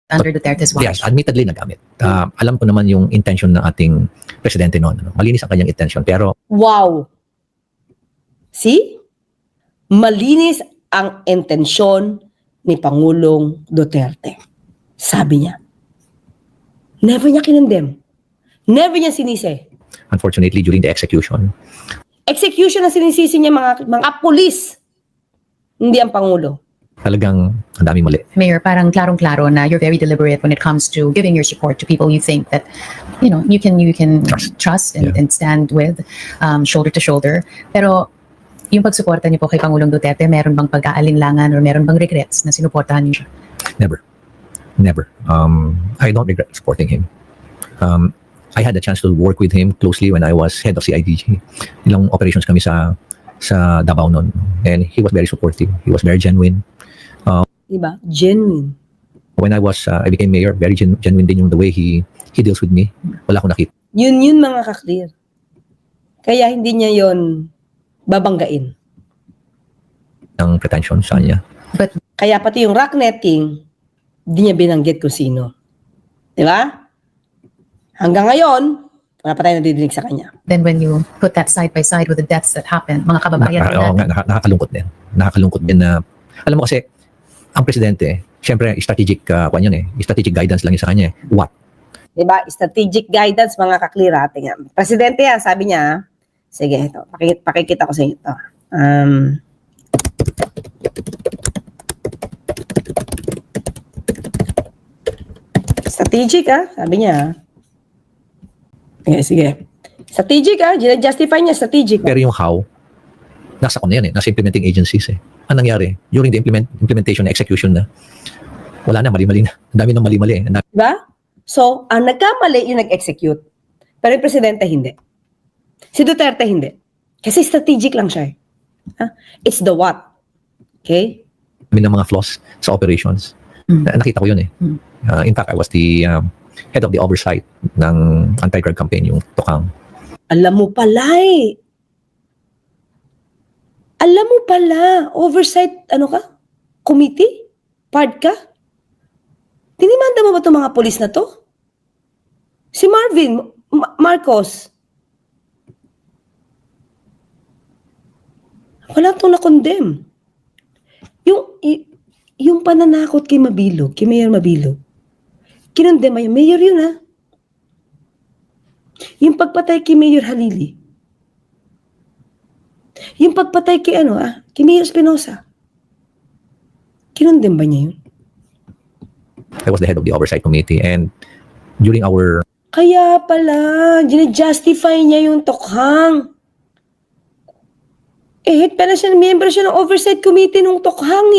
under Duterte's watch. Yes, admittedly nagamit. Alam ko naman yung intention ng ating presidente noon. Ano? Malinis ang kanyang intention. Pero Wow! See? Malinis ang intensyon ni Pangulong Duterte. Sabi niya. Never niya kinondem. Never niya sinisi. unfortunately, during the execution, Execution na sinisisi niya mga pulis. Hindi ang Pangulo. talagang ang daming mali. Mayor, parang klarong-klaro na you're very deliberate when it comes to giving your support to people you think that, you can trust and stand with, shoulder to shoulder. Pero yung pagsuporta niyo po kay Pangulong Duterte, meron bang pag-aalinlangan or meron bang regrets na sinuportahan niyo siya? Never. I don't regret supporting him. I had the chance to work with him closely when I was head of CIDG. Ilang operations kami sa Davao noon. And he was very supportive. He was very genuine. Diba? Genuine. When I became mayor, very genuine din yung the way he deals with me. Wala akong nakita Yun mga ka-clear. Kaya hindi niya yon babanggain. ng pretension sa kanya. But Kaya pati yung rock netting, hindi niya binanggit kung sino. Di ba? Hanggang ngayon, wala pa tayo nadidinig sa kanya. then when you put that side by side with the deaths that happened, mga kababayan Oo natin, nga, nakakalungkot din. Nakakalungkot din na, alam mo kasi, ang presidente, syempre, strategic strategic guidance lang yun sa kanya. What? Diba? Strategic guidance, mga ka-clear ating. Presidente yan, sabi niya, sige, ito, pakikita ko sa inyo ito. Strategic, sabi niya. Sige. Strategic, justify niya, strategic. Pero yung how, nasa kanya yan nasa implementing agencies Ano nangyari? During the implementation na execution na, wala na, mali-mali na. Ang dami ng mali-mali. Diba? So, ang nagkamali yung nag-execute. Pero yung presidente, hindi. Si Duterte, hindi. Kasi strategic lang siya. It's the what. Okay? Dami ng mga flaws sa operations. Nakita ko yun in fact, I was the head of the oversight ng anti-drug campaign, yung Tokang. Alam mo pala, oversight, committee? Part ka? Tinimanda mo ba itong mga polis na to? Si Marvin Marcos. Wala itong na-condemn. Yung pananakot kay Mayor Mabilog, kinondema yung mayor yun, Yung pagpatay kay Mayor Halili. Yung pagpatay kay kay Mayor Espinosa. Kinondem ba niya yun? I was the head of the oversight committee and during our Kaya pala, justify niya yung Tokhang. Member siya ng oversight committee ng Tokhang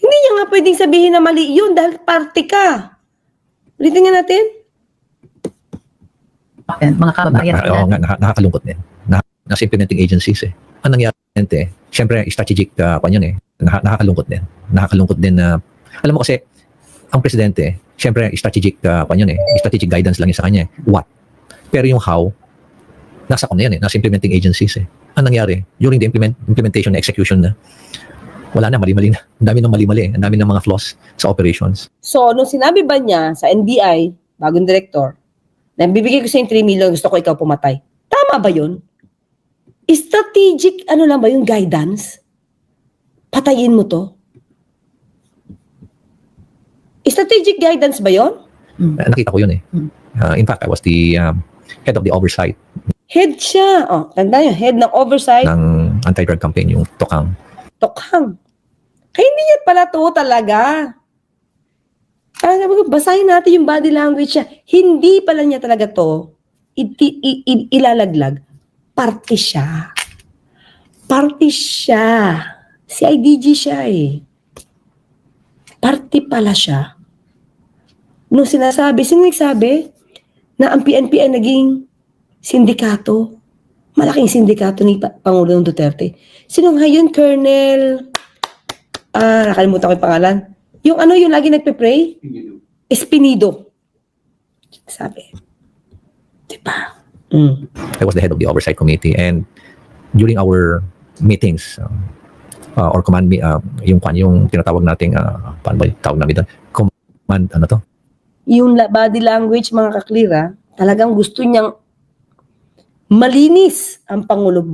Hindi niya nga pwedeng sabihin na mali yun dahil party ka. Ulitin nga natin. mga kababayan oo natin. nga, nakakalungkot din. Nasa implementing agencies Ano nangyari? Siyempre, strategic nakakalungkot din. Nakakalungkot din na, alam mo kasi, ang presidente, siyempre, strategic strategic guidance lang yun sa kanya. What? Pero yung how, nasa kanya nasa implementing agencies Ano nangyari? During the implementation na execution na, wala na, mali-mali na. Ang dami ng mali-mali. Ang dami ng mga flaws sa operations. So, nung sinabi ba niya sa NBI, bagong director, na bibigay ko sa 3 million, gusto ko ikaw pumatay. Tama ba yun? Strategic, lang ba yung guidance? Patayin mo to? Strategic guidance ba yun? Nakita ko yun in fact, I was the head of the oversight Head siya. Tanda yun, head ng oversight. ng anti-drug campaign, yung Tokang. Tokhang. Kaya hindi yan pala to talaga. Basahin natin yung body language niya. Hindi pala niya talaga to ilalaglag. Party siya. Party siya. CIDG siya Party pala siya. Nung sino nagsabi na ang PNP ay naging sindikato. Malaking sindikato ni Pangulong Duterte. Sino nga yun? Colonel... nakalimutan ko yung pangalan. Yung lagi nagpe-pray? Espinido. Sabi. Diba? I was the head of the oversight committee and during our meetings or command me, yung tinatawag nating, paano ba yung tawag namin doon? Command, ano to? Yung body language, mga kaklira, talagang gusto niyang malinis ang Pangulo.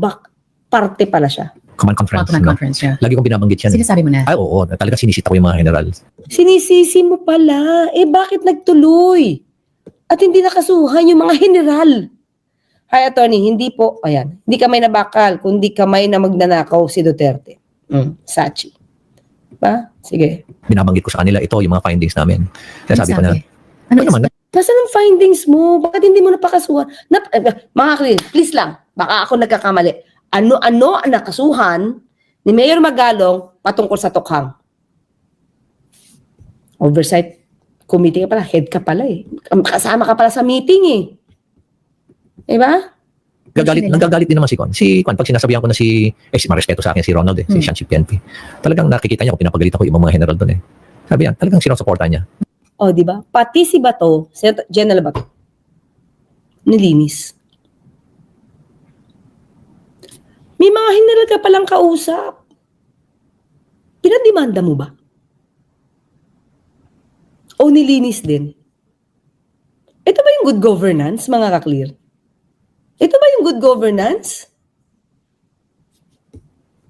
Parte pala siya. Command conference. Command no? conference, yeah. Lagi kong binabanggit yan. Sinasabi mo na. Ay, oo. Talaga sinisita ko yung mga general. Sinisisi mo pala. Bakit nagtuloy? At hindi nakasuhan yung mga general. Hi, attorney, hindi po, ayan, hindi kamay na bakal, kundi kamay na magnanakaw si Duterte. Sachi. Ba? Sige. Binabanggit ko sa kanila, ito yung mga findings namin. Kaya sabi ko na, Ano naman, Nasaan ang findings mo? Bakit hindi mo napakasuhan? Mga clear, please lang, baka ako nagkakamali. Ano-ano ang nakasuhan ni Mayor Magalong patungkol sa tukhang? Oversight committee ka pala, head ka pala eh. Kasama ka pala sa meeting eh. Diba? nagagalit din naman si Con. Pag sinasabihan ko na marespeto sa akin si Ronald si Sean Chief PNP. Talagang nakikita niya kung pinapagalitan ko yung mga general doon eh. Sabi yan, talagang sinusuportahan niya. O, di ba? Pati si Bato, General Bato, nilinis. May mga general ka palang kausap. Pinademanda mo ba? O nilinis din? Ito ba yung good governance, mga ka-clear? Ito ba yung good governance?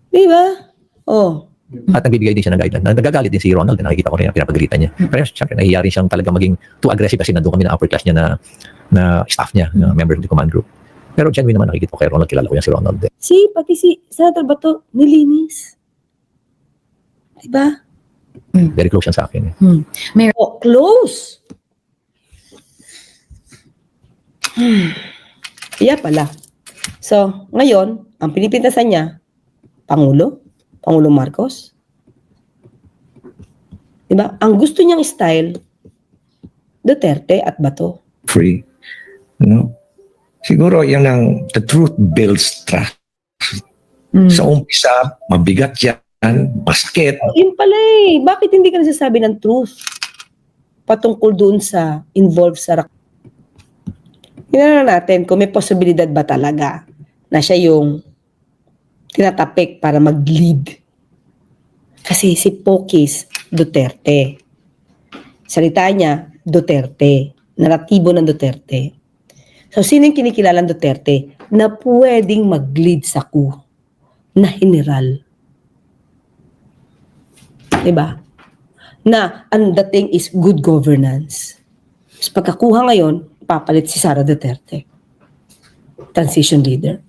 Di ba? Oh. At nagbibigay din siya ng guidelines. Nagagalit din si Ronald. Nakikita ko rin ang pinapagalitan niya. Pero syempre, nahihiya rin siyang talaga maging too aggressive kasi nandun kami na upper class niya na staff niya, na member of the command group. Pero genuine naman nakikita ko kay Ronald. Kilala ko yan si Ronald. Pati si Senator Bato, nilinis. Diba? Very close yan sa akin. Oh, close. Iya pala. So, ngayon, ang pinipintasan niya, Pangulong Marcos. Diba? Ang gusto niyang style, Duterte at Bato. Free. No? Siguro yan ang the truth builds trust. Sa umpisa, mabigat yan, masakit. Yun pala eh. Bakit hindi ka nasasabi ng truth? Patungkol doon sa involved sa Tingnan natin kung may posibilidad ba talaga na siya yung tinatapik para mag-lead. Kasi si Pokis, Duterte. Salita niya, Duterte. Naratibo ng Duterte. So, sino yung kinikilalang Duterte na pwedeng mag-lead sa coup na general? Diba? Na ang dating is good governance. So, pagkakuha ngayon, papalit si Sara Duterte. Transition leader.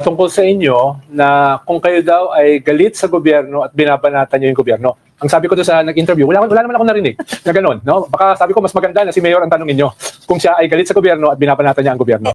Tungkol sa inyo na kung kayo daw ay galit sa gobyerno at binabanatan niyo yung gobyerno. Ang sabi ko doon sa nag-interview, wala naman ako narinig na gano'n. No? Baka sabi ko mas maganda na si Mayor ang tanongin niyo kung siya ay galit sa gobyerno at binabanatan niya ang gobyerno.